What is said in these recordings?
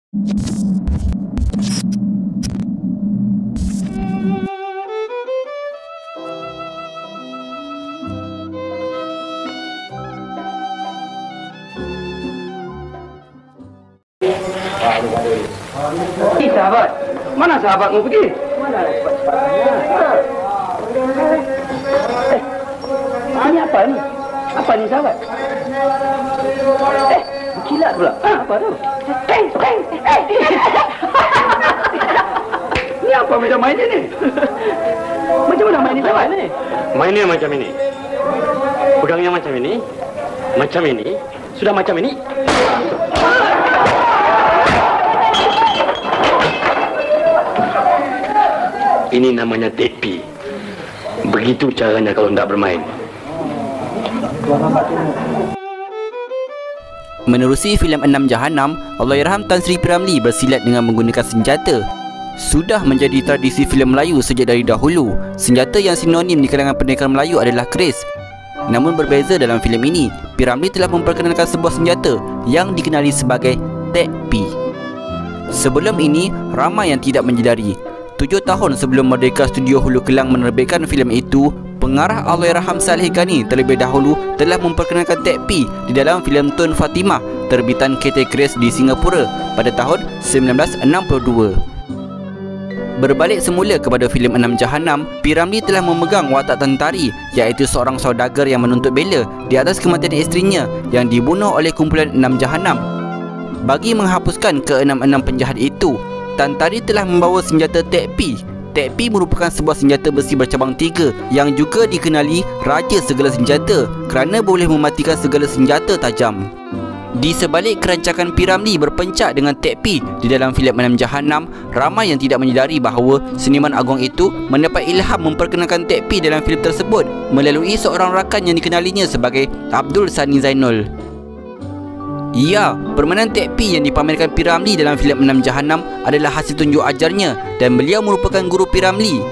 Sahabat, mana sahabatmu pergi? Mana cepat-cepatnya? Ini apa ni? Apa ni sahabat? Kilat pula. Apa tu? Ni apa macam main ni? Macam mana main ni sahabat ni? Mainnya macam ini. Pegangnya macam ini. Macam ini. Sudah macam ini. Ini namanya tepi. Begitu caranya kalau tidak bermain. Menerusi filem Enam Jahanam, Allahyarham Tan Sri P. Ramlee bersilat dengan menggunakan senjata. Sudah menjadi tradisi filem Melayu sejak dari dahulu. Senjata yang sinonim di kalangan pendekar Melayu adalah keris. Namun berbeza dalam filem ini, P. Ramlee telah memperkenalkan sebuah senjata yang dikenali sebagai tekpi. Sebelum ini, ramai yang tidak menyedari 7 tahun sebelum Merdeka Studio Hulu Kelang menerbitkan filem itu, pengarah Allahyarham Saleh Ghani terlebih dahulu telah memperkenalkan tekpi di dalam filem Tun Fatimah terbitan KT Kris di Singapura pada tahun 1962. Berbalik semula kepada filem Enam Jahanam, P. Ramlee telah memegang watak tentari, iaitu seorang saudagar yang menuntut bela di atas kematian isterinya yang dibunuh oleh kumpulan Enam Jahanam. Bagi menghapuskan keenam-enam penjahat itu, tentari telah membawa senjata tekpi. Tekpi merupakan sebuah senjata besi bercabang 3 yang juga dikenali raja segala senjata kerana boleh mematikan segala senjata tajam. Di sebalik kerancakan P. Ramlee berpencak dengan tekpi di dalam filem Enam Jahanam, ramai yang tidak menyedari bahawa seniman agung itu mendapat ilham memperkenalkan tekpi dalam filem tersebut melalui seorang rakan yang dikenalinya sebagai Abdul Sani Zainul. Ya, permainan tekpi yang dipamerkan P. Ramlee dalam filem Enam Jahanam adalah hasil tunjuk ajarnya dan beliau merupakan guru P. Ramlee.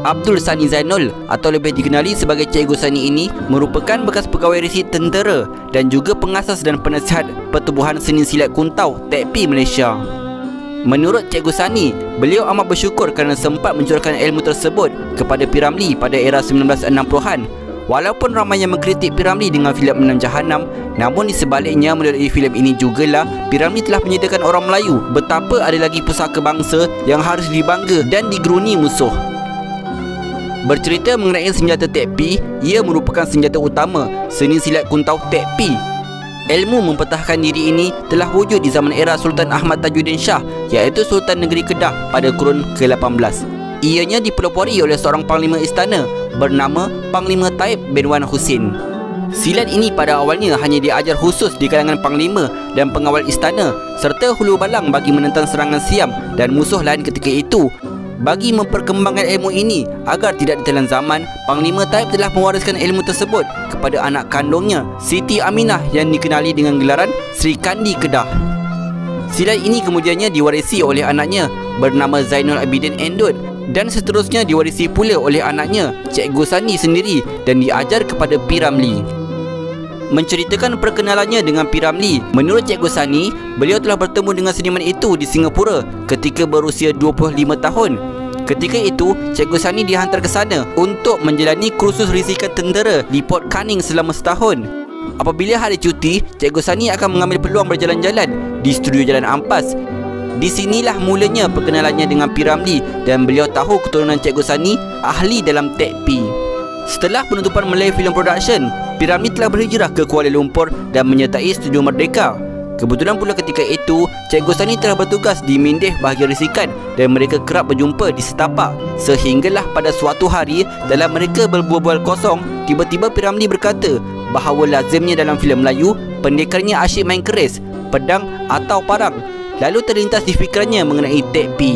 Abdul Sani Zainul atau lebih dikenali sebagai Cikgu Sani ini merupakan bekas pegawai resi tentera dan juga pengasas dan penasihat Pertubuhan Seni Silat Kuntau Tekpi Malaysia. Menurut Cikgu Sani, beliau amat bersyukur kerana sempat mencurahkan ilmu tersebut kepada P. Ramlee pada era 1960-an. Walaupun ramai yang mengkritik P. Ramlee dengan filem Enam Jahanam, namun di sebaliknya melalui filem ini jugalah P. Ramlee telah menyatakan orang Melayu betapa ada lagi pusaka bangsa yang harus dibangga dan digeruni musuh. Bercerita mengenai senjata tekpi, ia merupakan senjata utama seni silat kuntau tekpi. Ilmu mempertahankan diri ini telah wujud di zaman era Sultan Ahmad Tajuddin Shah, iaitu Sultan Negeri Kedah pada kurun ke-18. Ianya dipelopori oleh seorang panglima istana bernama Panglima Taib bin Wan Husin. Silat ini pada awalnya hanya diajar khusus di kalangan panglima dan pengawal istana serta hulu balang bagi menentang serangan Siam dan musuh lain ketika itu. Bagi memperkembangkan ilmu ini agar tidak ditelan zaman, Panglima Taib telah mewariskan ilmu tersebut kepada anak kandungnya, Siti Aminah yang dikenali dengan gelaran Sri Kandi Kedah. Silat ini kemudiannya diwarisi oleh anaknya bernama Zainul Abidin Endut dan seterusnya diwarisi pula oleh anaknya Cikgu Sani sendiri dan diajar kepada P. Ramlee. Menceritakan perkenalannya dengan P. Ramlee, menurut Cikgu Sani, beliau telah bertemu dengan seniman itu di Singapura ketika berusia 25 tahun. Ketika itu, Cikgu Sani dihantar ke sana untuk menjalani kursus risikan tentera di Port Canning selama setahun. Apabila hari cuti, Cikgu Sani akan mengambil peluang berjalan-jalan di studio Jalan Ampas. Di sinilah mulanya perkenalannya dengan P. Ramlee dan beliau tahu keturunan Cikgu Sani ahli dalam tekpi. Setelah penutupan Malay Film Production, P. Ramlee telah berhijrah ke Kuala Lumpur dan menyertai Studio Merdeka. Kebetulan pula ketika itu, Cikgu Sani telah bertugas di Mindih bahagian risikan dan mereka kerap berjumpa di setapak. Sehinggalah pada suatu hari, dalam mereka berbual-bual kosong, tiba-tiba P. Ramlee berkata bahawa lazimnya dalam filem Melayu, pendekarnya asyik main keris, pedang atau parang. Lalu terlintas di fikirannya mengenai tekpi.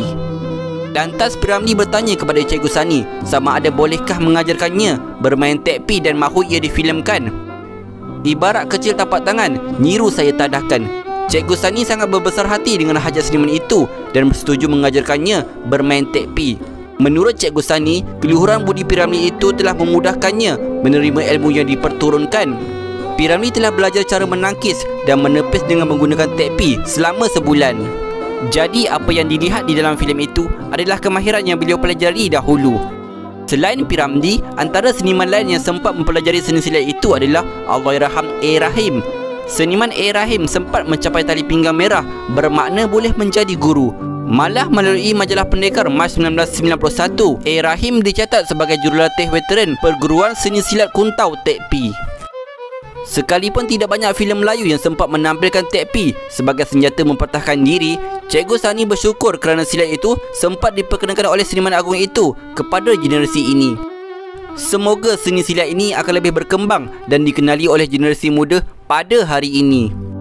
Lantas P. Ramlee bertanya kepada Cikgu Sani sama ada bolehkah mengajarkannya bermain tekpi dan mahu ia difilmkan. Ibarat kecil tapak tangan, nyiru saya tadahkan. Cikgu Sani sangat berbesar hati dengan hajat seniman itu dan bersetuju mengajarkannya bermain tekpi. Menurut Cikgu Sani, keluhuran budi P. Ramlee itu telah memudahkannya menerima ilmu yang diperturunkan. P. Ramlee telah belajar cara menangkis dan menepis dengan menggunakan tekpi selama sebulan. Jadi apa yang dilihat di dalam filem itu adalah kemahiran yang beliau pelajari dahulu. Selain P. Ramlee, antara seniman lain yang sempat mempelajari seni silat itu adalah Allahyarham A. Rahim. Seniman A. Rahim sempat mencapai tali pinggang merah, bermakna boleh menjadi guru. Malah melalui majalah Pendekar Mac 1991, A. Rahim dicatat sebagai jurulatih veteran perguruan seni silat Kuntau Tek P. Sekalipun tidak banyak filem Melayu yang sempat menampilkan Tek P sebagai senjata mempertahankan diri, Cikgu Sani bersyukur kerana silat itu sempat diperkenalkan oleh seniman agung itu kepada generasi ini. Semoga seni silat ini akan lebih berkembang dan dikenali oleh generasi muda pada hari ini.